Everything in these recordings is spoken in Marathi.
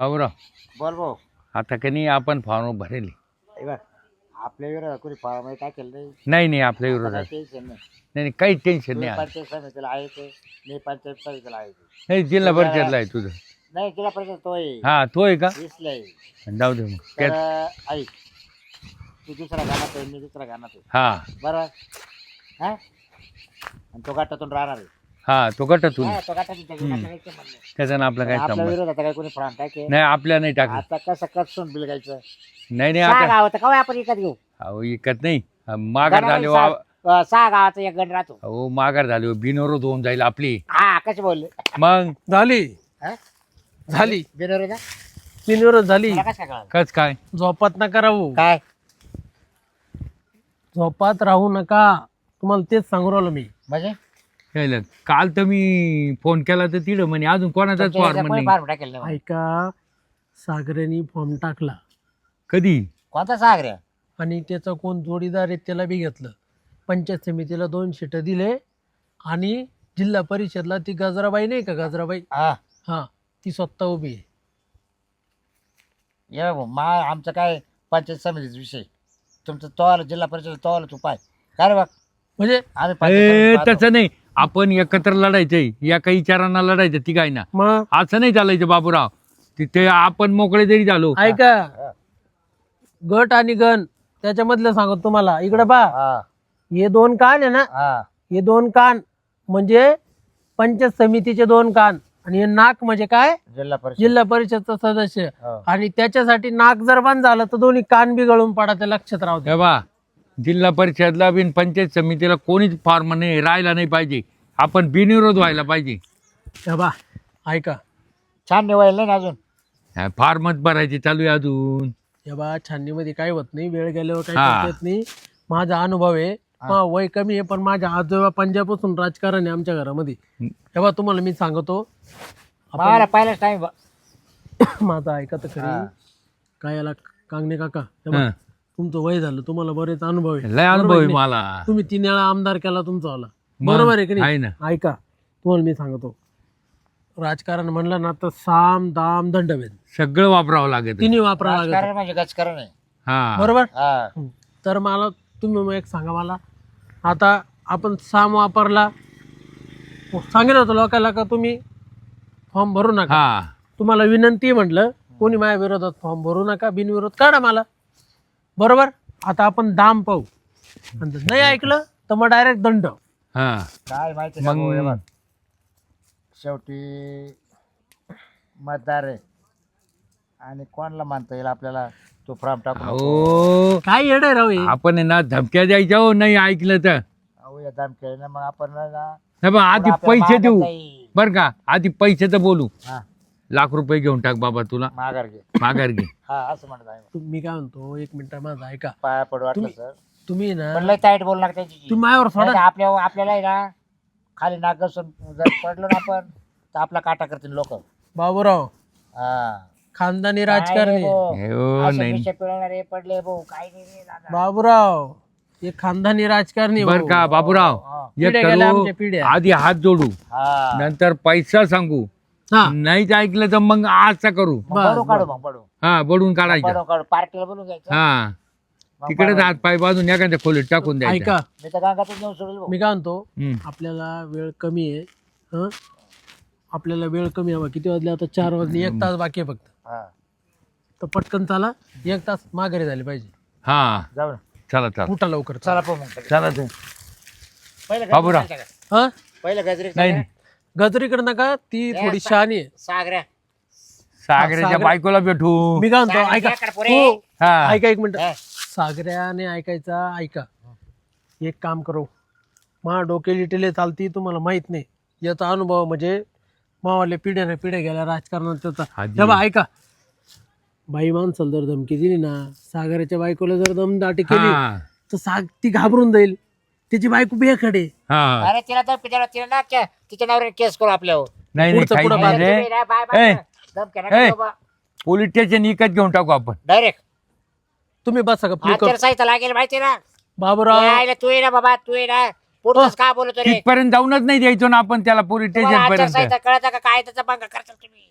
औरा बोल भाऊ. आता का नाही आपण फॉर्म भरेल. हे बघ, आपल्या विरोधात कोणी फॉर्म काय केलं नाही. नाही नाही आपल्या आता विरोधात काही टेन्शन नाही. नाही नाही काही टेन्शन तुम्ही नाही आज. पंचायत समितीला आहे ते, मी पंचायत समितीला आहे ते. नाही जिल्हा तो परिषदला आहे तुझं. नाही जिल्हा परिषद तो आहे. हा तो आहे का? वीसला आहे. जाऊ दे मग तर त्यात. ऐक, तू दुसरा गाण्यात आहे, मी दुसरा गाण्यात आहे. हा बरोबर. हा, आणि तो गटातून राहणार आहे. हा तो गटातून हा, तो गटातून म्हणलं. त्याच्यानं आपला काय आपल्या संबंध विरोधात काय कोणी फॉर्म टाके. नाही. आपल्या नाही टाकलं. आता कसं कसून बिल घ्यायचं. नाही नाही सहा आता गावात का आपण विकत घेऊ. अहो इकत नाही. माघार झाले सहा गावाचा एक गण राहतो. हो माघार झाले बिनविरोध होऊन जाईल आपली. हा कसे बोलले. मग झाली हा? झाली बिनोरे ना बिनविरोध झाली. मला कसं काय कळालं? कच काय झोपात नका राहू, काय झोपात राहू नका. तुम्हाला तेच सांगू राहिलो मी. म्हणजे केलं. काल तर मी फोन केला तर तिथं म्हणे अजून कोणाचाच तुमच्या फॉर्म इथं कोणी नाही. फॉर्म टाकेल नाही म्हणे. ऐका, सागऱ्यानी फॉर्म टाकला कधी कोणता सागऱ्या. आणि त्याचा कोण जोडीदार आहे त्याला बी घेतलं. पंचायत समितीला 2 शीट दिले आणि जिल्हा परिषदला ती गजराबाई नाही का, गजराबाई, हा हा, ती स्वतः उभी आहे. ये भाऊ, आमचं काय पंचायत समितीचा विषय. तुमचं तोवाला जिल्हा परिषद तोवाला तू पाय काय रे बघ. म्हणजे आम्ही पंचायत समिती पाहतो. तसं नाही. आपण एकत्र लढायचंय. या काही विचारांना लढायचं ती काय ना. मग असं नाही चालायचं बाबूराव. तिथे आपण मोकळे जरी झालो. ऐका, गट आणि गण त्याच्यामधलं सांगतो तुम्हाला. इकडे पहा, हा हे 2 कान आहे ना, हा हे 2 कान म्हणजे पंचायत समितीचे 2 कान, आणि हे नाक म्हणजे काय, जिल्हा परिषद. जिल्हा परिषदचा सदस्य. हो. आणि त्याच्यासाठी नाक जर बंद झालं तर दोन्ही कान बी गळून पडा, ते लक्षात राहू द्या. हे बा जिल्हा परिषदला बिन पंचायत समितीला कोणीच फॉर्म नाही राहायला नाही पाहिजे. आपण बिनविरोध व्हायला पाहिजे. हे बा ऐका, छान निवडलं नाही ना अजून. फॉर्मच भरायचे चालू आहे अजून. हे बा छाननीमध्ये काय होत नाही, वेळ गेल्यावर काही हा. करता येत नाही. माझा अनुभव आहे. वय कमी आहे पण माझ्या आजोबा पंजाबपासून राजकारण आहे आमच्या घरामध्ये. हे बा तुम्हाला मी सांगतो, मला पहिलाच टाइम. माझं ऐका तर खरी. काय याला कांगणे काका, हे बा, हं. तुमचं वय झालं, तुम्हाला बरेच अनुभव आहे. लय अनुभव बरोबर आहे आहे मला. नाही? तुम्ही 3 वेळा आमदार केला तुमचा वाला, मग बरोबर आहे की आहे नाही? ना. ऐका, तुम्हाला मी सांगतो, राजकारण म्हणलं ना तर साम दाम दंडभेद सगळं वापरावं लागेल. तिन्ही वापरावं लागत, राजकारण म्हणजे गजकारण आहे. हा बरोबर. हा तर मला तुम्ही मग एक सांगा, मला आता आपण साम वापरला, सांगेल होतं लोकांना का तुम्ही फॉर्म भरू नका. हा तुम्हाला विनंती आहे म्हटलं, कोणी माझ्या विरोधात फॉर्म भरू नका, बिनविरोध काढा मला, बरोबर. आता आपण दाम पाहू, आणि जर नाही ऐकलं तर मग डायरेक्ट दंड. हा काय माहिती का भाऊ, हे मग बघ, शेवटी मतदार आहे आणि कोणाला मानता येईल आपल्याला तो फॉर्म टाकून. अहो काय येड आहे राव हे? आपण आहे ना धमक्या द्यायच्या हो नाही ऐकलं तर. अहो या धमक्या ना मग आपण ना हे बघ आधी आपल्याला पैसे मागत देऊ नाही. बर का. आधी पैसे तर बोलू. हा ₹1,00,000 घेऊन टाक बाबा तुला माघार घे. माघार घे. हा असं म्हणत आहे. मी काय म्हणतो, 1 मिनिट माझा ऐका. पाया पडू वाटलं सर, तुम्ही ना, पण लय ताईट बोलू लागते तुम्ही माझ्यावर सोडा. आपल्याला आहे ना खाली नाक घासून जर पडलो ना आपण तर आपला काटा करतील लोक. बाबूराव हा खानदानी राजकारणी. हो नाही पिळणारे पडले भाऊ, काय नाही रे दादा. बाबूराव हे खानदानी राजकारणी बर भाऊ. का बाबूराव. एक पिढ्या गेल्या करू, आमच्या पिढ्या. आधी हात जोडू हा नंतर पैसा सांगू. हा, नाहीच ऐकलं तर मग आजचा करू. मग बडू काढू, मग बडू हा बडून काढायचं. बडू काढू, पार्टीला बोलून घ्यायचं. हा मग तिकडेच बडू. हात पाय बाजून एखाद्या खोलीत टाकून द्यायचं. ऐका, मी तर गांगातच नेऊन सोडेल भाऊ. मी काय म्हणतो, हम्म. आपल्याला वेळ कमी आहे. हं? आपल्याला वेळ कमी हवा. किती वाजले आता? 4 वाजले. 1 तास बाकी आहे फक्त. हा तर पटकन चाला, 1 तास माघारी झाली पाहिजे. हा जाऊ ना. चला चला उठा लवकर. चला पाहू मग. चला ते पहिलं बाबूराव. गजरी खायचं का? हा, पहिलं गजरी नाही खायचं गजरीकडे नका, ती थोडी शहाणी आहे. का? सागऱ्या सागरेच्या सागर- बायकोला भेटू. मी काय म्हणतो, सागऱ्या ऐका. कडे पोरे. हो, हा ऐका 1 मिनिट. हा. सागऱ्याने ऐकायचा. ऐका, एक काम करू, मा डोकेली टिले चालती, तुम्हाला माहित नाही. याचा अनुभव म्हणजे मावाले पिढ्याने पिढ्या गेल्या राजकारणात त्याचा. आधी. तेव्हा ऐका, बाई माणसाला जर धमकी दिली ना, सागराच्या बायकोला जर दमदाटी केली हा तर ती घाबरून जाईल. त्याची बायको बेखडे. हा अरे तिला तर तिला ना तिच्या नावावर केस करू आपल्यावर. नाही नाही पुढचं काही पुढं नाही रे. ए, ए. पोलीस स्टेशन इकत घेऊन टाकू आपण. डायरेक्ट तुम्ही बसा का प्ले कर. साहित्य लागेल माहिती ना. बाबूराव यायला तू ये ना बाबा, तू ये ना. पुढचंच का बोलतो रे. तिथपर्यंत जाऊनच नाही द्यायचो ना आपण त्याला पोलीस तुम्हाला स्टेशन पर्यंत. आचारसंहिता कळतं का काय त्याचा पंगा करता तुम्ही.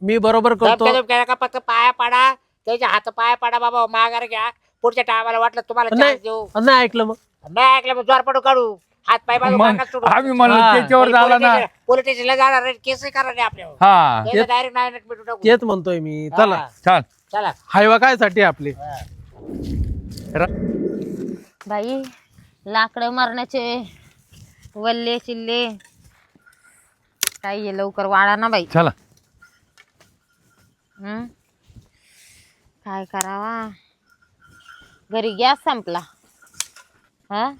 मी बरोबर करतो. धमक्या का फक्त पाया पाडा, त्याच्या हात पाया पाडा बाबा, माघार घ्या. पुढच्या टायमाला वाटलं तुम्हाला नाही chance देऊ. नाही ऐकलं मग. नाही ऐकलं मग जोर पडू काढू, हात पाय बाजू मग मागास सोडू. आम्ही म्हणलो हा. त्याच्यावर झाला ना. पोलीस स्टेशनला जाणार, केसही करणार नाही आपल्यावर. हा डायरेक्ट नाही मिटू टाकू. तेच म्हणतोय मी. चला हा, छान. चला. हायवा काय साठी आपले. हा. बाई लाकडं मारण्याचे वल्ले चिल्ले काय हे लवकर वाढा ना बाई. चला हं? काय करावा, घरी गॅस संपला. हा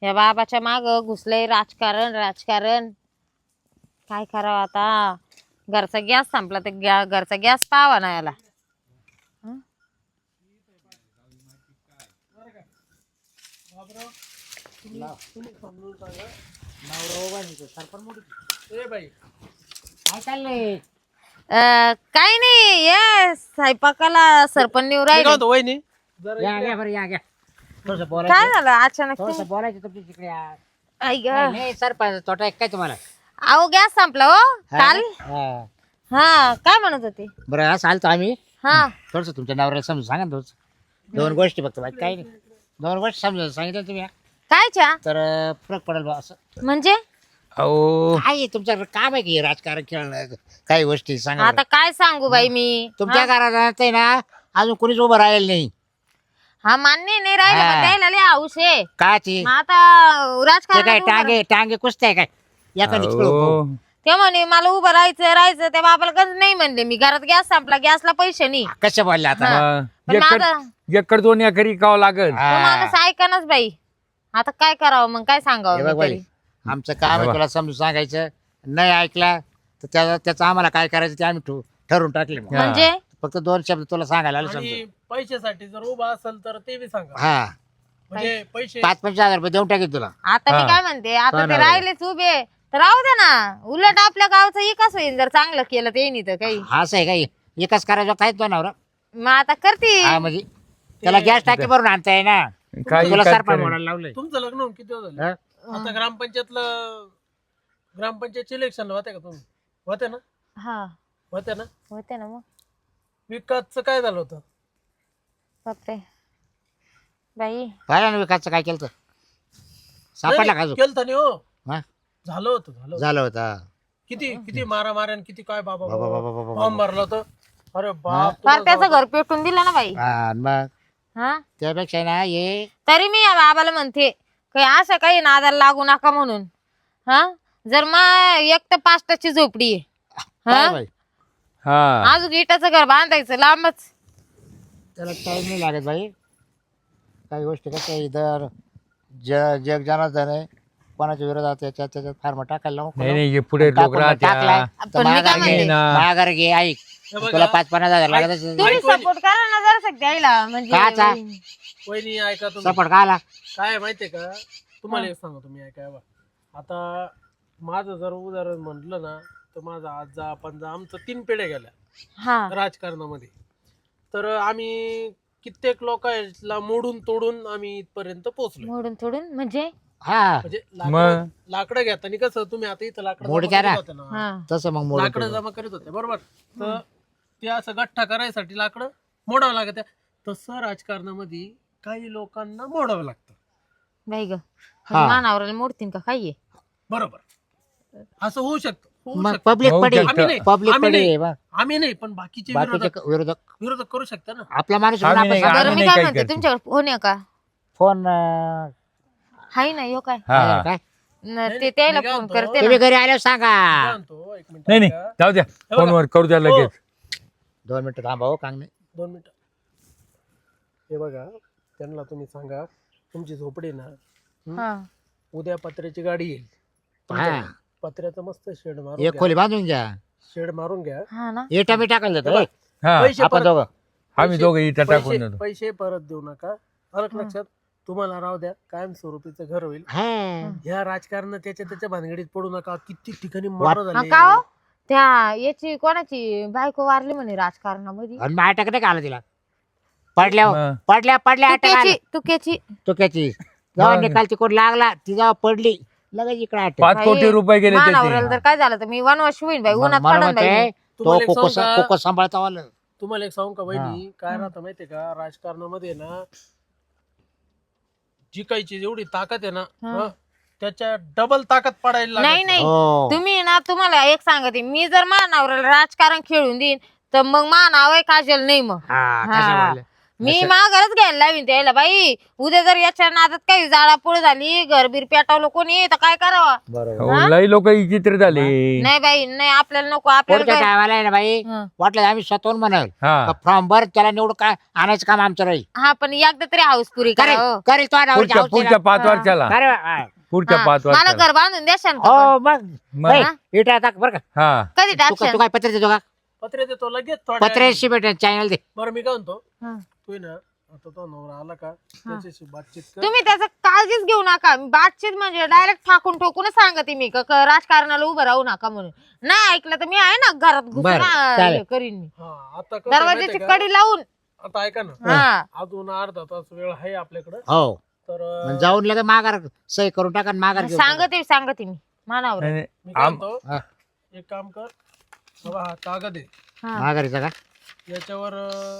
या बाबाच्या माग घुसलंय राजकारण राजकारण. काय करावं आता, घरचा गॅस संपला तर घरचा गॅस पावा ना याला. हं? ए बाई काय चाललंय? काही नाही ये स्वयंपाकाला सरपण निवड मी काय राहिले. म्हणतो वहिनी जरा या इकडे या बरं, या थोडस काय बोलायचं, झालं अचानक थोडस तुम्ही? बोलायचं तुमच्या तिकडे या. आई ग. नाही सरपंच तोटा एक काय तुम्हाला? अहो गॅस संपला हो काल. हा. हा काय म्हणत होते. बरं असं आलतो आम्ही, हा थोडस तुमच्या नवऱ्याला समजून सांगा ना थोडस. दोन गोष्टी फक्त, बाकी काही नाही. दोन गोष्टी समजून सांगितलं तुम्ही कायच्या तर फरक पडेल बा. असं म्हणजे अहो काय आहे तुमच्याकडे काम आहे की राजकारण खेळणं, काही गोष्टी सांगा आता बरं. काय सांगू बाई मी. तुमच्या हा? घरात आहे ना अजून कोणीच उभं राहिलं नाही. हा मान्य नाही राहिलं हा. पण द्यायला लय हौस आहे. काची मग आता ते राजकारण काय टांगे टांगे कुस्त्या काय एखादी अहो, ते म्हणे मला उभं राहायचं त्या बाबाला कधी नाही म्हणले मी. घरात गॅस संपला, गॅसला पैसे नाही. कशा बोलले आता? पण एकर माझं एकर 2 एकर इकावं लागल. तो हा. माणूस ऐकणच बाई. आता काय करावं मग, काय हे सांगावं बघ मी बाई, तरी. आमचं काम आहे तुला समजून सांगायचं. नाही ऐकला तर त्याचं आम्हाला काय करायचं ते आम्ही ठरवून टाकले मग. हा. म्हणजे फक्त दोन शब्द तुला सांगायला आलं आणि समजून. पैशासाठी जर उभा असेल तर ते बी सांगा. हा म्हणजे पैसे 5-5 रुपये देऊन टाकेल तुला. आता मी हा. काय म्हणते, आता काय ते नाही राहिलेच उभे तर राहू दे ना. उलट आपल्या गावचं विकास होईल जर चांगलं केलं ते नाही तर काही. हा असं आहे काही एकच करायचं काहीच बनवलं. मग आता करते. हा म्हणजे त्याला गॅस टाकी भरून आणताय ना. काही तुला काय सरपंच करेल. म्हणायला लावलंय. तुमचं लग्न होऊन किती दिवस झाले. हा? आता ग्रामपंचायतचे इलेक्शन होते का तुम्ही. होते ना. हा होते ना. होते ना मग. विकासचं काय झालं होतं. फक्त बाई पाहिलं ना विकासचं काय केलं तर सापडला का अजून? केलं नाही हो. हा? झालं होतं. झालं होतं. किती किती मारा किती काय बाबा बाबा, बाबा, बाबा, बाबा. फॉर्म भरला होतं. अरे बाप. फार त्याचं घर पेटून दिलं ना बाई. हा, आणि मग हा त्यापेक्षा ना ये तरी मी या बाबाला म्हणते काही असं काही नादाला लागू नका म्हणून. हा जर मग एक तर 5 झोपडी आहे. काय हा बाई, हा अजून इटाचं घर बांधायचं लांबच. त्याला टाइम नाही लागत बाई. काही गोष्टी कसं आहे इतर जग जनार्दन आहे. कोणाच्या विरोधात त्याच्यात फार्म टाकायला नको. नाही नाही हे पुढे लोक टाकून टाकलाय राहत्या. तर पण मी काय माघार म्हणते? घे, माघार घे. ऐक हे बघा. तुला 5-50 हजार लागत असेल. तुम्ही ऐक वहिनी. सपोर्ट करा ना जरा सक द्यायला म्हणजे काचा? वहिनी ऐका तुम्ही. सपोर्ट का आला? काय आहे माहितीये का तुम्हाला एक सांगा तुम्ही ऐका बा. आता माझं जर उदाहरण म्हटलं ना तर माझा आजा पंजा आमचं 3 पिढ्या गेल्या हा राजकारणामध्ये. तर आम्ही कित्येक लोकांना मोडून तोडून आम्ही इथपर्यंत पोहोचलो. मोडून तोडून म्हणजे. हा म्हणजे मग? लाकडं घेताना कसं तुम्ही आता इथं लाकडं मोड जमा द्या ना. करीत होते ना. हा तसं मग मोड लाकडं जमा करीत होते बरोबर. तर ते असं गठ्ठा करायसाठी लाकडं मोडावं लागत. तसं राजकारणामध्ये काही लोकांना मोडावं लागतं. बाई ग हा. मानावराला मोडतीन का काही. बरोबर. असं होऊ शकतं. होऊ मग शकतं. पब्लिक हो, पडे शकतं. आम्ही नाही. पब्लिक आम्ही पडे नाही. बा. आम्ही नाही पण बाकीचे बाकीचे विरोधक विरोधक करू शकता ना. आपला माणूस आम्ही आपण नाही सांगा. बरं मी नाही काय काही म्हणते करते. तुमच्याकडे फोन आहे का. फोन हाय ना यो काय हा काय ते त्याला मी काय फोन म्हणतो? करते तुम्ही ना. घरी आल्यावर सांगा. काय म्हणतो, एक मिनिट नाही नाही ऐका. जाऊ द्या बघा. फोनवर करू द्या लगेच. 2 मिनिटं थांबा हो कांगणे. 2 मिनिटं. हे बघा त्यांना तुम्ही सांगा तुमची झोपडी ना हा उद्या पत्र्याची गाडी येईल. हा पत्र्याचं मस्त शेड मारून एक घ्या. खोली बांधून घ्या. शेड मारून घ्या. हा ना एटा मी टाकायला देतो. हा पैसे आपण परत दोघं आम्ही दोघं इथं टाकून देतो. पैसे परत देऊ नका. अलग लक्षात तुम्हाला राहू द्या. कायम स्वरूपीचं घर होईल. हा ह्या राजकारण त्याच्या भानगडीत पडू नका. किती ठिकाणी मर्डर हा झाले. का हो? त्या याची कोणाची बायको वारली म्हणे राजकारणामध्ये. आणि मग अटक नाही का आला तिला पडल्या मग. पडल्या अटक आला तुक्याची तुक्याची जेव्हा निकालची कोण लागला ती जेव्हा पडली लगेच इकडे अटक. 5 कोटी रुपये गेले मानावराला त्याचे. जर काय झालं तर मी वनवाशी होईन बाई. उन्हात मला पडन बाई म्हणते मी. तुम्हाला एक सांगू का? कोको सांभाळता वाला. तुम्हाला एक सांगू का बहिणी, काय राहतं माहितीये का, राजकारणामध्ये ना जिकायची जेवढी ताकद आहे ना, त्याच्या डबल ताकद पडायला नाही लागते. नाही हो. तुम्ही ना, तुम्हाला एक सांगते, मी जर मानावराला राजकारण खेळून देईन तर मग मानाव आहे काजल नाही मग. हा, हा. कशामुळे? मी माघारच घ्यायला लावीन त्याला बाई. उद्या जर याच्या नादात काही जाळापोळ झाली, घरबीर पेटवलं कोणी तर काय करावं? बरोबर. हो, लई लोक विचित्र झाले. नाही बाई, नाही आपल्याला नको. आपल्याला पुढच्या काय- टायमाला आहे ना बाई, हं. वाटलं आम्ही स्वतःहून म्हणाल हा फॉर्म भर, त्याला निवडून काय आणायचं काम आमचं राहील. हा पण एकदा तरी हाऊस पुरी करा हो. करेल तो नवऱ्याची पुढच्या हौस पुढच्या आहे 5 हा. वर्षाला ना. अरे वा, हा. पुढच्या हा, 5 मला वर्षाला घर बांधून द्याशाल का? हो मग मग. बाई, इटा टाक बरं का. हा कधी तू टाकशाल? काय पत्र देतो का? पत्रे देतो लगेच पत्रेशी भेटेल चॅनल दे. बरं मी काय म्हणतो, हा. तू आहे ना आता तो नवरा आला का त्याच्याशी बातचीत कर. तुम्ही त्याचं काळजीच घेऊ नका. बातचीत म्हणजे डायरेक्ट ठाकून ठोकूनच सांगते मी का राजकारणाला उभं राहू नका म्हणून. नाही ऐकलं तर मी आहे ना घरात घुसून बरं, चालेल. करीन मी. हा आता कसं आहे दरवाजाची माहितीये का? कडी लावून. आता ऐका ना, हा अजून अर्धा तास वेळ आहे आपल्याकडं. हो तर मग जाऊन लगेच माघार सही करून टाका आणि माघार घेऊन टाका. सांगते मी मानावर. नाही, नाही. मी काय आम- म्हणतो, हा. एक काम कर बाबा, हा कागद आहे, हा. माघारीचा का याच्यावर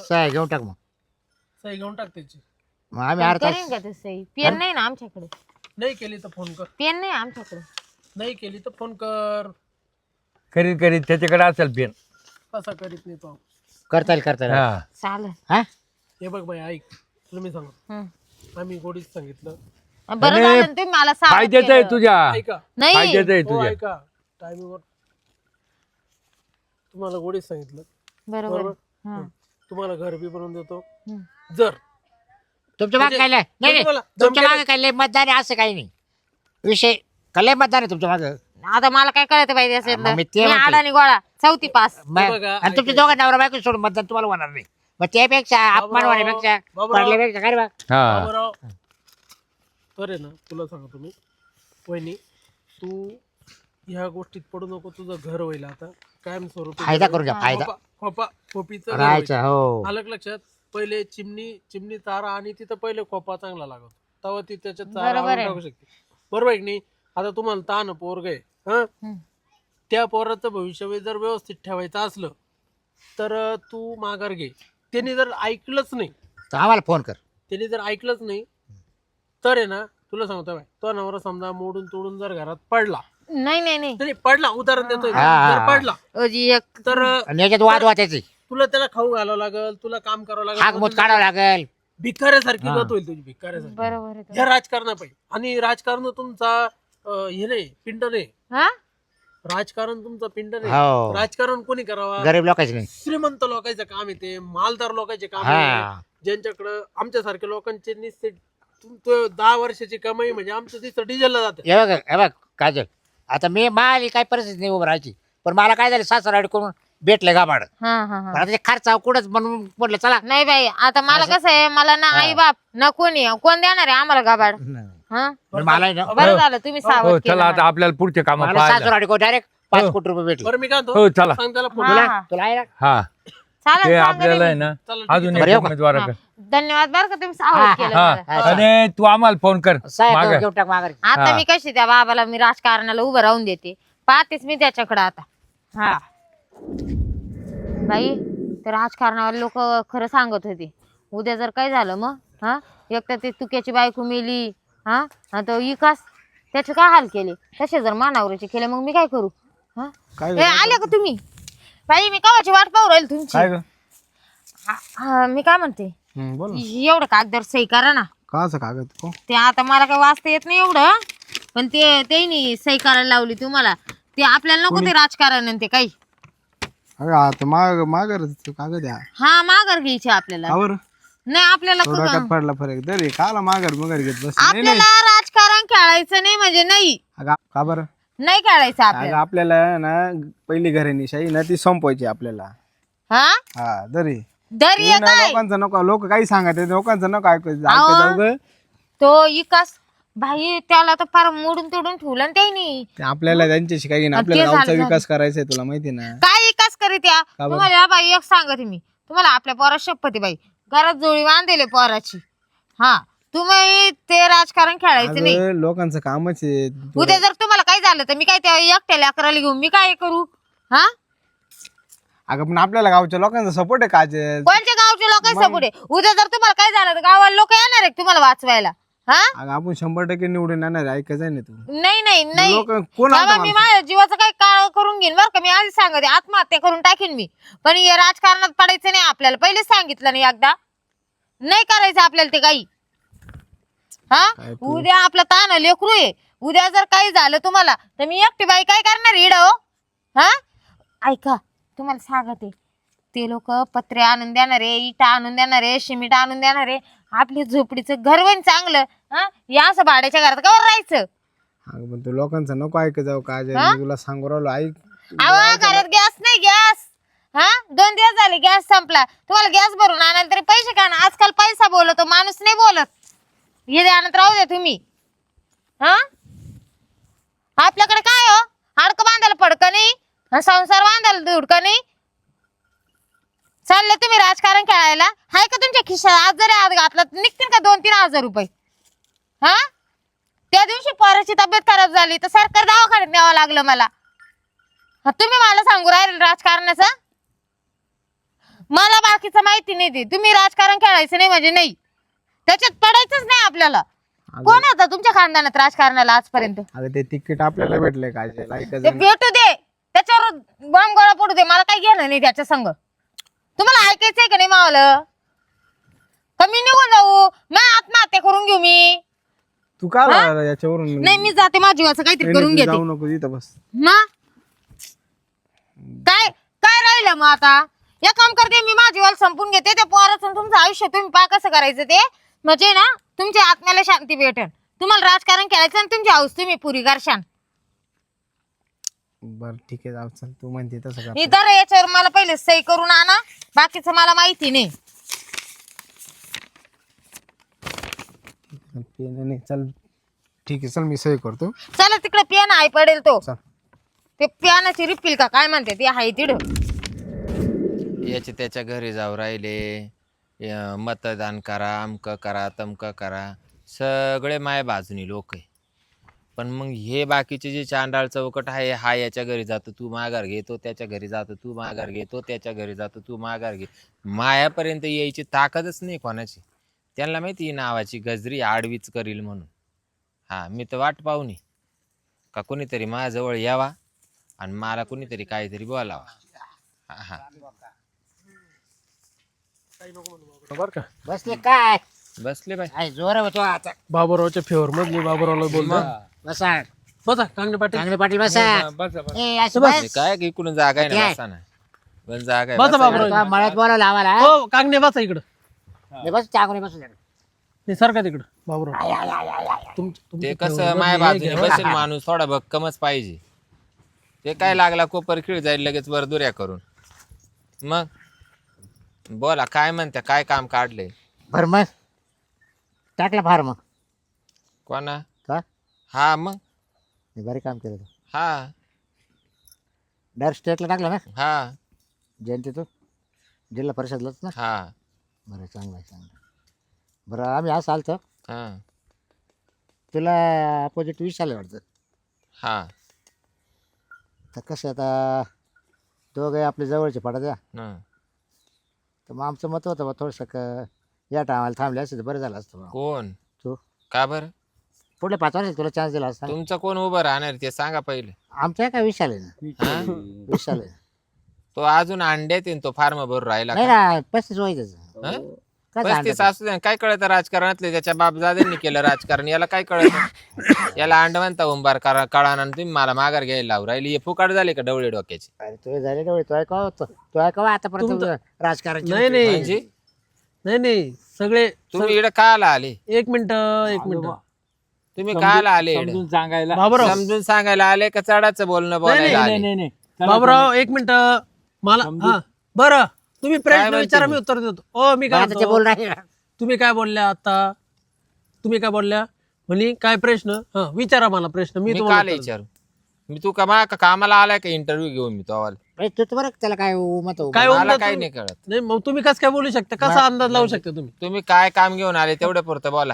सही घेऊन टाक. मग सही घेऊन टाक त्याची. मग आम्ही अर्धा करीन का ते सही? पेन नाही ना आमच्याकडे. नाही केली तर फोन कर, पेन नाही आमच्याकडे. नाही केली तर फोन कर. करीत करीत त्याच्याकडे असेल पेन. कसा करीत नाही तो. करता येईल. हा चालेल. हा हे बघ बाई, ऐक तुला मी सांगतो, हं. आम्ही गोडीच सांगितलं. बरं नाही, झालं ना तुम्ही मला सावध फायद्याचं आहे केलं. तुझ्या. ऐका नाही फायद्याचं आहे हो, तुझ्या. ऐका टायमिंगवर तुम्हाला गोडीच सांगितलं. बरोबर. बरोबर. हा. तुम्हाला घर बी बनवून देतो. हं. जर तुमच्या मागे काय लय? नाही नाही, तुम्हाला तुमच्या धमकी मागे काय लय मतदान आहे असं काही नाही. विषय कलय मतदान आहे तुमच्या मागे. आता मला काय कळतं पाहिजे मग असेल मी ते म्हणतो. आडानी गोळा 4थी पास. बघा, आणि तुमच्या दोघं नवरा बायको सोडून मतदान तुम्हाला होणार नाही. मग त्यापेक्षा अपमान बाबूराव, होण्यापेक्षा बाबूराव. पडल्यापेक्षा काय रे बा? हा बाबूराव, तर आहे ना तुला सांगतो मी, वहिनी तू ह्या गोष्टीत पडू नको. तुझं घर होईल आता कायमस्वरूपी. फायदा करून घ्या फायदा खोपीचं घर राहायचं. होईल. हो आलं का लक्षात? पहिले चिमणी तारा आणि तिथं पहिले खोपा चांगला लागतो, तेव्हा ती त्याच्यात चारा बरोबर आणून आहे. टाकू शकते. बरोबर आहे की नाही? आता तुम्हाला ताण पोरग आहे, हा, हं. त्या पोराचं भविष्य जर व्यवस्थित ठेवायचं असलं तर तू माघार घे. त्यांनी जर ऐकलंच नाही, तर आम्हाला फोन कर. त्यांनी जर ऐकलंच नाही तर आहे ना, तुला सांगतो बाय, तो नवरा समजा मोडून तोडून जर घरात पडला, नाही नाही नाही नाही पडला, उदाहरण देतोय मी, हा, जर हा. पडला अजी एक तर आणि याच्यात वाद वाचायची, तुला त्याला खाऊ घालावं लागल, तुला काम करावं हाक मूत लागेल, काढावं लागेल. भिकाऱ्यासारखी हा. गत होईल तुझी, भिकाऱ्यासारखी. बरोबर आहे ह्या राजकारणापायी. आणि राजकारण तुमचा हे नाही, पिंड नाही. हा राजकारण तुमचं पिंड हो. नाही. राजकारण कोणी करावा? गरीब लोकांची नाही. श्रीमंत लोकांचं काम येते, मालदार लोकांचे काम आहे, हा ज्यांच्याकडं आमच्यासारख्या लोकांचे निश्चित 10 वर्षाची कमाई म्हणजे आमचं तिथं डिझेलला जाते. हे बघ काजल, आता मी माली काय परिस्थिती नाही उभं राहायची, पण मला काय झालं सासराडी करून भेटले गाभाड. हा हा हा. पण आता ते खर्च कुठंच म्हणून म्हटलं चला. नाही बाई, आता मला कसं आहे, मला ना आई बाप ना कोणी कोण देणार आहे आम्हाला गाबाड. हा पण मला ना- बरं झालं तुम्ही हो सावध चला केलं आता आपल्याला पुढचे काम मला पाहायला. सासराडी को डायरेक्ट 5 कोटी रुपये भेटले. बरं मी काय म्हणतो, हो चला. सांग त्याला फोन. हा, तुला हा. तुला आहे ना? हा चालेल, ते सांगा आपल्याला आहे तुम्ही. ना चला, ठीक आहे. अजून बरं, एक येऊ का? उमेदवार हा. धन्यवाद बरं का तुम्ही हा, सावध केलं हा मला. हा. आणि तू आम्हाला फोन कर साहेब मागं. घेऊन टाक माघारी. आता हा. मी कशी त्या बाबाला मी राजकारणाला उभं राहून देते, पाहतेच मी त्याच्याकडे आता. हा बाई, ते राजकारणावाले लोक खरं सांगत होते, उद्या जर काय झालं मग, हा एक तर ते तुक्याची बायको मेली, हा आणि तो विकास त्याचे काय हाल केले, तसे जर मानावरीचे केले मग मी काय करू? हा ए, आले का तुम्ही? बाई मी कावाची वाट पाहू राहील तुमची. काय ग? मी काय म्हणते, बोल ना. एवढं कागदार सही करा ना. काचं कागद? ते आता मला काय वाचता येत नाही एवढं, पण ते त्यांनी सही करायला लावली तुम्हाला. ते आपल्याला नको ते राजकारण आणि ते काही. अगं आता माघार कागद द्या हा माघार घ्यायची आपल्याला. आवर नाही आपल्याला डोक्यात पडला फरक दरे काला माघार घेत बस. आपल्याला राजकारण खेळायचं नाही म्हणजे नाही अगं का बरं? नाही खेळायचं अगं आपल्याला. आपल्याला ना पहिली घराणीशाही ना ती संपवायची आपल्याला. हा हा दरे दरी आहे काय लोकांचं नको, लोक काही सांगत लोकांचं नको ऐकायचं. अहो. ऐकत जाऊ गं. तो विकास भाई त्याला तर फार मोडून तोडून ठेवलं ना त्यांनी. ते आपल्याला त्यांच्याशी काही नाही, आणि ते आपल्याला गावचा झालं. विकास करायचा आहे, तुला माहिती ना. काय विकास करीत या बरं? तुम्हाला बाई एक सांगते मी तुम्हाला, आपल्या पोरात शपथ बाई, घरात जोडी बांधले पोराची. हा तुम्ही ते राजकारण खेळायचं नाही. अगं, लोकांचं कामच आहे. उद्या जर तुम्हाला काय झालं तर मी काय त्या एकट्याला अकराला घेऊन मी काय करू? हा अगं पण आपल्याला गावच्या लोकांचा सपोर्ट आहे काजल. कोणत्या गावचे लोक पुढे उद्या जर तुम्हाला काय झालं तर गावाला लोक येणार आहे तुम्हाला वाचवायला. हा अगं आपण 100% निवडून येणार आहे, ऐकायचं आहे ना तू. नाही नाही नाही लोक कोण बाबा, आणतं मी माणसं? माझ्या जीवाचं काही काळ करून घेईन बरं का. मी आधी सांगते आत्महत्या करून टाकीन मी, पण हे राजकारणात पडायचं नाही आपल्याला. पहिलेच सांगितलं नाही एकदा, नाही करायचं आपल्याला ते काही. हा काय तू? उद्या आपलं ताण लेकरू आहे. उद्या जर काही झालं तुम्हाला तर मी एकटी बाई काय करणार इड हो. हा ऐका तुम्हाला सांगते, ते लोक पत्रे आणून देणार आहे, इटा आणून देणार आहे, सिमेंट आणून देणार आहे. आपली झोपडीचं घर पण चांगलं. हा या असं भाड्याच्या घरात का राहायचं. अगं पण तू लोकांचं नको ऐकत जाऊ काजल, हा? मी तुला सांगू राहिलो ऐक. अहो घरात गॅस नाही, गॅस. हा 2 दिवस झाले गॅस संपला. तुम्हाला गॅस भरून आणायला तरी पैसे का ना. आजकाल पैसा बोलतो, माणूस नाही बोलत. हे ध्यानात राहू द्या तुम्ही. हा आपल्याकडे काय हो, हाडकं बांधायला पडकं नाही, संसार बांधायला धुडकं नाही. चालले तुम्ही राजकारण खेळायला. हाय का तुमच्या खिशात आज जरी हात घातला तर निघतील का 2-3 हजार रुपये. हा त्या दिवशी पोराची तब्येत खराब झाली तर सरकार दवाखान्यात न्यावं लागलं मला. तुम्ही मला सांगू राहिले राजकारणाचं. मला बाकीचं माहिती नाही. ते तुम्ही राजकारण खेळायचं नाही म्हणजे नाही, त्याच्यात पडायचंच नाही आपल्याला. कोण होता तुमच्या खानदानात राजकारणाला आजपर्यंत. अगं ते तिकीट आपल्याला भेटलंय काजल, ऐकायचं ते नाही. भेटू दे, त्याच्यावर बॉम्ब गोळा पडू दे, मला काही घेणं नाही त्याच्या संग. तुम्हाला ऐकायचंय का नाही मावलं. कमी निघून जाऊ, मग आत्महत्या करून घेऊ मी. तू का याच्यावरून नाही मी जाते, माझ्या जीवाचं काहीतरी करून घेते. जाऊ नको इथं बस. मग काय काय राहिलं मग आता. एक काम करते मी, माझी वाल संपून घेते. त्या पोराचं तुमचं आयुष्य तुम्ही पा कसं करायचं ते, म्हणजे ना तुमच्या आत्म्याला शांती भेटेल. तुम्हाला राजकारण करायचं आणि तुमची हाऊस तुम्ही पुरी करशान. बर ठीक आहे जाऊ, चल तू म्हणते तसं कर. इतर याच्यावर मला पहिले सही करून आणा, बाकीचं मला माहिती नाही. पेन नाही, चल ठीक आहे, चल मी सही करतो. चला तिकडे पियाना आहे पडेल तो. चल. ते पियानाची रिफिल का काय म्हणते ते आहे तिथं. याचे त्याच्या घरी जाऊ राहिले, मतदान करा, अमकं करा, तमकं करा, सगळे माय बाजूनी लोक आहे. पण मग हे बाकीचे जे चांडाळ चौकट आहे, हा याच्या घरी जातो तू माघार घे, तो त्याच्या घरी जातो तू माघार घे, तो त्याच्या घरी जातो तू माघार घे. मायापर्यंत यायची ताकदच नाही कोणाची. त्यांना माहिती ही नावाची गजरी आडवीच करील म्हणून. हा मी तर वाट पाहुनी का कोणीतरी माझ्याजवळ यावा आणि मला कोणीतरी काहीतरी बोलावा. हा हा बर का. बसले काय बसले बाई. काय जोर होतो आता. बाबूरावच्या फेवर मधली बाबूरावला बोलतो. बसा बसा कांगणे पाटील. चांगले पाटील बसा. बसा बसा. ए असं बस. हे काय की इकडून जागा आहे ना काय? बसा ना. पण जागा आहे, बसा बसा. बाबूराव. तो मळ्यात बोलावलं आम्हाला. हो कांगणे बसा इकडं. हे बस चांगले बसू द्या. नाही सारखा तिकडं बाबूराव. ते कसं माय बाजूने बसेल माणूस थोडा भक्कमच पाहिजे. ते काय लागला कोपर खिळ जाईल लगेच वर दुऱ्या करून. मग बोला काय म्हणत्या, काय काम काढलंय. भर मग टाकला फार मग कोणा का हा मग हे बरे काम केलं. हा डायरेक्ट स्टेटला टाकला ना हा जयंती तो जिल्हा परिषदलाच ना. हा बरं चांगलं आहे चांगलं. बरं आम्ही असं आलतो हा तुला अपोजिट 20 आले वाटतं. हा तर कसं आता दोघे आपल्या जवळचे पडा द्या. हा. तर मग आमचं मत होतं बा थोडंसं या टायमाला थांबले असते तर बरं झालं असतं बा. कोण तू का बरं पुढले 5 वर्षात तुला चान्स दिला असता. तुमचं कोण उभं राहणार ते सांगा पहिले. आमच्या काय 20 आले ना हा? 20 आले तो अजून अंड्यात येईन तो फार्म भरून राहिला नाही का? ना 35 व्हायचं हा? काय 35 असू दे. काय कळतं राजकारणातले, त्याच्या बापदादांनी केलं राजकारण, याला काय कळतं. याला अंडवंता उंबार करा कळाना तुम्ही मला माघार घ्यायला लावू राहिली. हे फुकाट झाले का डवळे डोक्याचे. अरे तू झाले डोळे तो ऐकावं तो ऐकावं आतापर्यंत राजकारण. नाही नाही म्हणजे नाही नाही सगळे तुम्ही इकडे कायला आले. एक मिनिट तुम्ही कायला आले इकडं? समजून सांगायला. बाबूराव समजून सांगायला आले का चढाचं बोलणं बोलायला नाही आले. नाही नाही. बाबूराव एक मिनिट मला हा बरं तुम्ही प्रश्न म्हणते विचारा मी? मी उत्तर देतो. ओ मी काय ते म्हणतो, बोल राहिले तुम्ही काय बोलल्या आता. तुम्ही काय बोलल्या म्हणे काय प्रश्न हा विचारा मला प्रश्न मी मी तुम्हाला काल उत्तर विचारू. मी तू कामाला आलाय का इंटरव्ह्यू घेऊन मी तो तू तर बरं त्याला काय मत काय मला उमदं काही तुम्ही- नाही कळत. नाही मग तुम्ही कसं काय बोलू शकता, कसा अंदाज लावू शकता तुम्ही. तुम्ही काय काम घेऊन आले तेवढं पुरतं बोला.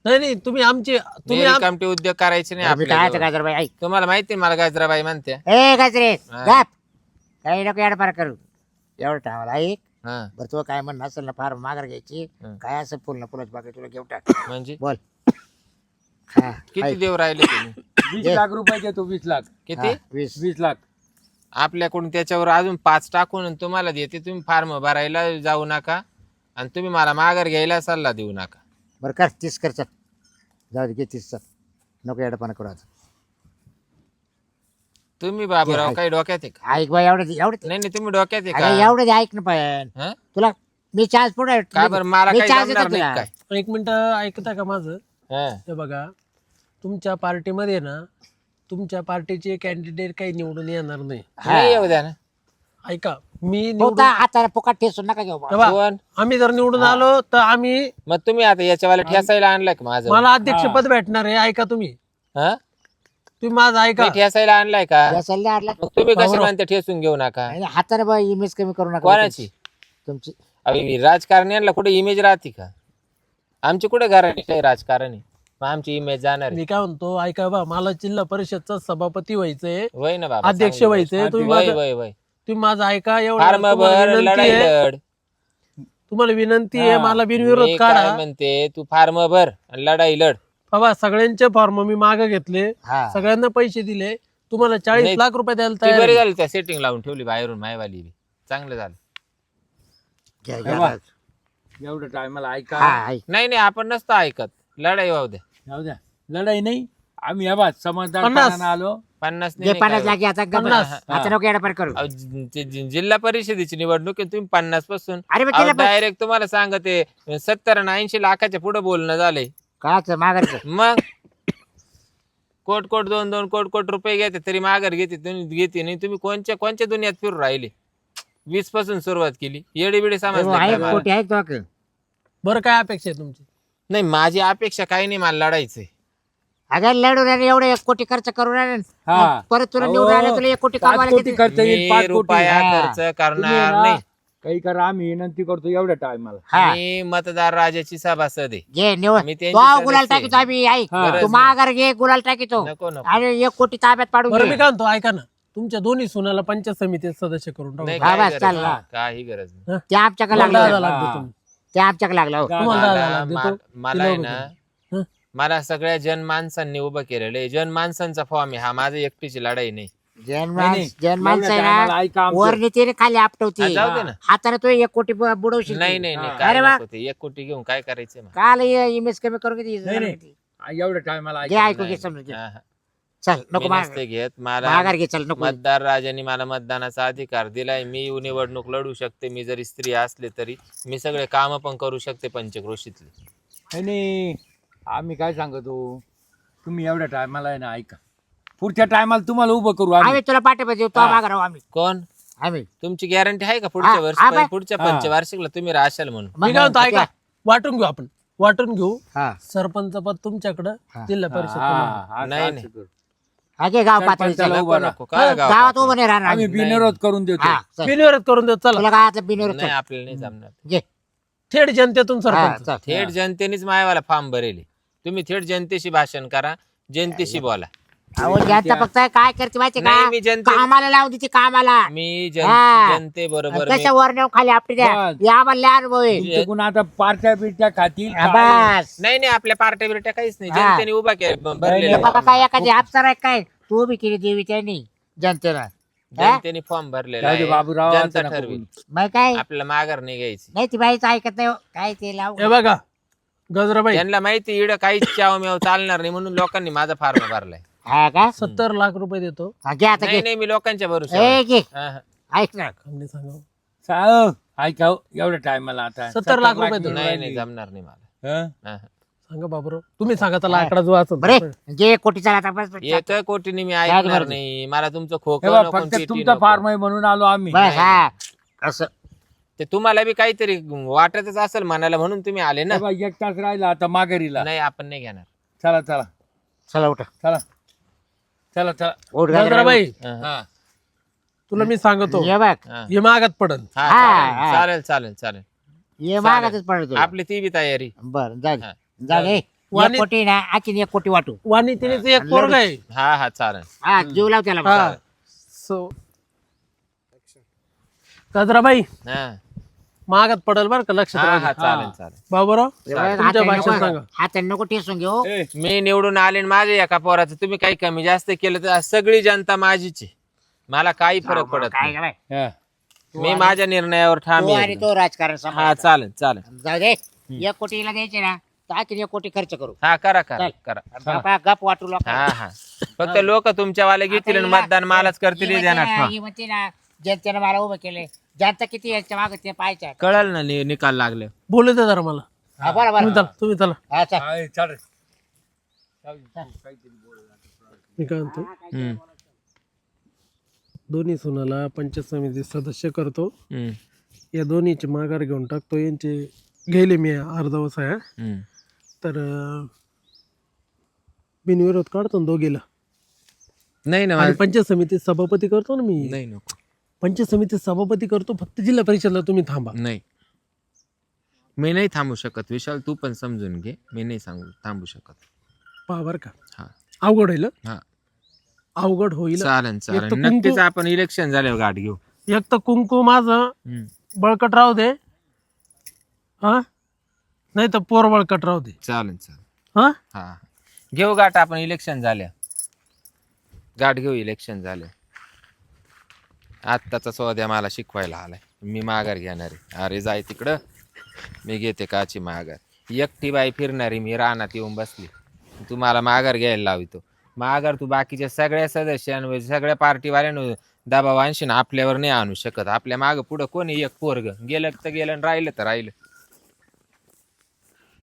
नाही नाही तुम्ही आमची तुम्ही आम- कमटी उद्योग करायचे नाही मी काय आपल्याजवळ. गाजरबाई ऐक तुम्हाला माहिती आहे मला गाजराबाई म्हणते. ए गाजरे हा. गप काही नको याडपार करू एवढं टाळायला ऐक. हा बरं तो काय म्हणणं असेल ना फार माघार घ्यायची हं. काय असं फुल ना फुलाच बाकी तुला घेऊन टाक म्हणजे बोल. हा किती ऐक. देव राहिले तुम्ही 20 लाख रुपये देतो 20 लाख किती हा, 20. 20 लाख आपल्याकडून त्याच्यावर अजून 5 टाकून आणि तुम्हाला देते. तुम्ही फार्म भरायला जाऊ नका आणि तुम्ही मला माघार घ्यायला सल्ला देऊ नका. बरं कर 30 कर चल जाऊ दे घे 30 चल नको याडपाना करू आता. तुम्ही बाबूराव ऐक. काही डोक्यात आहे का? ऐक बाई एवढं नाही नाही तुम्ही डोक्यात आहे अरे का? एवढं दे ऐक ना पण हं? तुला मी चान्स पुढे काय बरं मला मी काही chance जमणार देतो नाही तुला. काय? 1 मिनिट ऐकता का माझं? हं. हे बघा तुमच्या पार्टीमध्ये ना तुमच्या पार्टीचे कॅन्डिडेट काही निवडून येणार नाही. नाही येऊ द्या ना. ऐका मी फक्त निवडून हाताला फुकट ठेसून नका घेऊ बा. हे बघा, कोण? आम्ही जर निवडून आलो तर आम्ही मग तुम्ही आता याच्यावाला ठेसायला आणलाय का माझं? मला अध्यक्षपद भेटणार आहे. ऐका तुम्ही हं? तुम्ही माझं ऐका. नाही, ठेसायला आणलाय का? या सल्ला आणला मग तुम्ही कसे बाबूराव. म्हणते ठेसून घेऊ नका? आणि हाताने बा इमेज कमी करू नका कोणाची? तुमची. अरे राजकारण्यांना कुठे इमेज राहते का? आमची कुठे घराणी राजकारणी? मग आमची इमेज जाणार आहे. मी काय म्हणतो ऐका बा मला जिल्हा परिषदचा सभापती व्हायचंय, वय ना बाबा, अध्यक्ष चांगली व्हायचंय. गोष्ट. तुम्ही वय माझं वय वय तुम्ही माझं ऐका. एवढं फार्म तुम्हाला भर, विनंती लढाई आहे. लढ. तुम्हाला विनंती आहे मला बिनविरोध मी काढा. काय म्हणते, तू फार्म भर आणि लढाई लढ. बाबा सगळ्यांचे फॉर्म मी मागे घेतले, हा सगळ्यांना पैसे दिले. तुम्हाला 40 नाही, लाख रुपये द्यायला ती तयार बरी आहे. झाली, त्या सेटिंग लावून ठेवली बाहेरून मायवाली बी. चांगलं झालं. घ्या, हे बा. घ्या. एवढं टायमाला ऐका हा ऐक. नाही नाही आपण नसतो ऐकत. लढाई वाहू द्या. जाऊ द्या लढाई नाही आम्ही या बा समजदार 50. आलो 50 घे नाही 50 काय. लाख आता गप्प. 50. आता नको याडपार करू. अहो, जिल्हा परिषदेची निवडणूक आहे, तुम्ही 50 पासून अरे मग तिला डायरेक्ट तुम्हाला सांगते 70 आणि 80 लाखाच्या पुढे बोलणं झालंय. काच माघारचं. मग कोट 2 कोट रुपये घेते तरी माघार घेते नाही. तुम्ही कोणच्या दुनियात फिरून राहिले? 20 पासून सुरुवात केली. येडी बिडी आहे समज कोटी आहे तो का? बरं काय अपेक्षा आहे तुमची? नाही. माझी अपेक्षा काही नाही, मला लढायचंय. अगं लढून आणि एवढे 1 कोटी खर्च करून आणि हा. परत तुला अहो, निवडून आले तुला 1 कोटी 5 कमायला कोटी किती? खर्च येईल मी 5 कोटी रुपया हा. खर्च तुम्ही करणार ना, नाही. काही करा आम्ही विनंती करतो एवढ्या टायमाला हा मी मतदार राजाची सभासद आहे. घे निवड मी त्यांची तो सदस्य गुलाल आहे. टाकीतो आम्ही ऐक हा. तू माघार घे गुलाल टाकीतो नको नको. आणि 1 कोटी ताब्यात पाडून बरं घे. मी काय म्हणतो ऐका ना, तुमच्या दोन्ही सुनाला पंचायत समितीत सदस्य करून टाकू. नाही हा, काही बस, गरज चालला. नाही. काही गरज नाही. ते आमच्याकडे तुम्हाला लागलं 10 लाख हा. देतो मी. ते आमच्याकडे लागलं हो. तुम्हाला 10 लाख मला देतो. मला आहे ना, हं? मला सगळ्या जनमानसांनी उभं केलेलं आहे. जनमानसांचा फॉर्म आहे हा. माझं एकटीची लढाई नाही. नाही, जन्मांचं एवढ्या टायमाला आहे ऐका ना आमचं. वर नीतीने खाली आपटवती हा, जाऊ दे ना. हाताने तो 1 कोटी बुडवशील नाही तू. नाही नाही हा. काय अरे वा. नको ते. 1 कोटी घेऊन काय करायचं मला? काल इमेज कमी करून नाही, किती नाही. एवढ्या टायमाला घे ऐका ऐकू घे नाही, समजून घे. हा, हा. चल नको मी नसते घेत. मला माघार घे चल नको मतदार राजांनी मला मतदानाचा अधिकार दिलाय. मी निवडणूक लढू शकते. मी जरी स्त्री असले तरी मी सगळे काम पण करू शकते पंचक्रोशीतले. नाही आम्ही काय सांगतो तुम्ही एवढ्या टायमाला आहे ना ऐका पुढच्या टायमाला तुम्हाला उभं करू आम्ही आम्ही तुला पाठिंबा देऊ तो हा. माघार राहू आम्ही कोण? आम्ही तुमची गॅरंटी आहे का पुढच्या हा, वर्षी हा, पुढच्या हा. पंचवार्षिकला तुम्ही राहशाल म्हणून? मी काय म्हणतो ऐका, वाटून घेऊ आपण. वाटून घेऊ. हा सरपंच पद तुमच्याकडं, हा. जिल्हा परिषद हा, तुम्हाला. हा, नाही, असं नाही. करू. आगे गाव सरपंचाला पातळीचं उभं नको राहा. नको. काय गाव गावात पातळी? उभं नाही राहणार आम्ही आम्ही. बिनविरोध करून देतो हा, चल. बिनविरोध करून देऊ. चला तुला गावातलं बिनविरोध नाही चल. आपल्याला नाही जमणार. घे थेट जनतेतून हा, सरपंच. चल. थेट जनतेनेच मायवाला फॉर्म भरेले. तुम्ही थेट जनतेशी भाषण करा, जनतेशी बोला. अहो जनता फक्त काय करते माहिती नाही, का मी जनते कामाला लावून देते कामाला मी हा. जनते बरोबर कशा वर नेऊन खाली आपटी द्या बस. या आम्हाला लय अनुभव आहे. तुमच्याकडून आता पार्ट्या बिरट्या खातील हा, बस नाही नाही आपल्या पार्ट्या बिरट्या काहीच नाही. हा. जनतेने उभा केला हे भरलेला बघा काय एखादी अफसर आहे काय तू बी केली देवी त्यांनी जनतेला जनतेने फॉर्म भरलेला जाऊ दे आहे. बाबूराव, जनता आता नको ठरवी. मग काय आपल्याला माघार नाही घ्यायची. नाही ती बाईच ऐकत नाही हो. काय ते लाव हे बघा गजराबाई, त्यांना माहिती इड काहीच चावमेव चालणार नाही म्हणून लोकांनी माझा फॉर्म भरलाय. हा का 70 लाख रुपये देतो. हा, घे आता नाही घे नाही मी लोकांच्या ए भरोसा घे ऐक ना आम्ही सांगा साव, ऐका हो, एवढ्या टायमाला आता 70 लाख रुपये निवडून नाही राहिली. नाही जमणार नाही मला. हं? हा. सांगा बाबूराव, तुम्ही सांगा त्याला आकडा जो असेल बरे तो. घे कोटी चला आता बस एक कोटीने मी काय ऐकणार बरं? नाही. मला तुमचं खोक हे बघ, नको, फक्त चिठी तुमचा नको. फार्म आहे म्हणून आलो आम्ही बस हा असं ते तुम्हाला बी काहीतरी वाटतच असेल म्हणाला म्हणून तुम्ही आले ना. हे बघ, 1 तास राहिला आता माघारीला नाही आपण नाही घेणार. चला चला चला उठा चला चला चला उठ गाडी गजराबाई, हा. हा. तुला मी सांगतो ये बघ हा. हे मागात पडन. हा, हा. चालेल चालेल चालेल. ये मागातच पडतो आपली ती बी तयारी. बर जा हा. जा रे वाणी- 1 कोटी ना आखीन 1 कोटी वाटू वाणी तिनेच एक पोरग आहे. हा हा चालेल. हा जीव लाव त्याला हा. So, गजराबाई हा मागात पडेल बरं का, लक्षात हा राहू हा द्या. चालेल चालेल. बाबूराव तुमच्या भाषेत सांगा. हाताने नको टेसून घेऊ. मी निवडून आले आणि माझ्या एका पोराचं तुम्ही काही कमी जास्त केलं तर सगळी जनता माझीच आहे. मला काही फरक पडत काय नाही. गं बाई? हा. मी माझ्या निर्णयावर ठाम तू आहे आणि एकदम. तो राजकारण हा सांभाळायचं. चालेल चालेल. जाऊ दे 1 कोटीला द्यायचे ना तर आखिर 1 कोटी खर्च करू. हा करा करा चल. करा. बापा गप वाटू लोक. हा हा फक्त लोक तुमच्यावाले घेतील आणि मतदान मालाच करतील हे ध्यानात ठेवा. जनतेनं मला उभं केले. जनता किती याच्या मागे ते पाहायच्या. कळल ना निकाल लागले. बोलू दे जरा मला. हा बरं तुम्ही बरं. चला, तुम्ही चला. हा चल. हा, चालेल. मी काय म्हणतो, हम्म, दोन्ही सुनाला पंचायत समिती सदस्य करतो. हम्म, या दोन्हीचे माघार घेऊन टाकतो. यांचे गेले मी अर्धवस आहे. हम्म. तर बिनविरोध काढतो ना दोघीला. नाही ना आणि पंचायत समितीत सभापती करतो ना मी. नाही नको. पंचायत समितीत सभापती करतो. फक्त जिल्हा परिषदला तुम्ही थांबा. नाही मी नाही थांबू शकत. विशाल तू पण समजून घे. मी नाही थांबू शकत. पहा बरं का, हा अवघड होईल. हा अवघड होईल. चालेल एक तर चालेल कुंकू- नक्कीच आपण इलेक्शन झाल्यावर गाठ घेऊ. एक तर कुंकू माझं हम्म, बळकट राहू दे, हा, नाही तर पोर बळकट राहू दे. चालेल चालेल. हा, हा घेऊ गाठ आपण इलेक्शन झाल्या. गाठ घेऊ इलेक्शन झाल्या. आत्ताचा सौद्या मला शिकवायला आलाय. मी माघार घेणार आहे. अरे जाय तिकडं. मी घेते काची माघार. एकटी बाई फिरणारी मी रानात येऊन बसली. तू मला माघार घ्यायला लावितो. माघार तू बाकीच्या सगळ्या सदस्यांवर सगळ्या पार्टीवाल्यांवर दबाव आणशील. आपल्यावर नाही आणू शकत. आपल्या मागं पुढं कोणी एक पोरग गेलं तर गेलं आणि राहिलं तर राहिलं.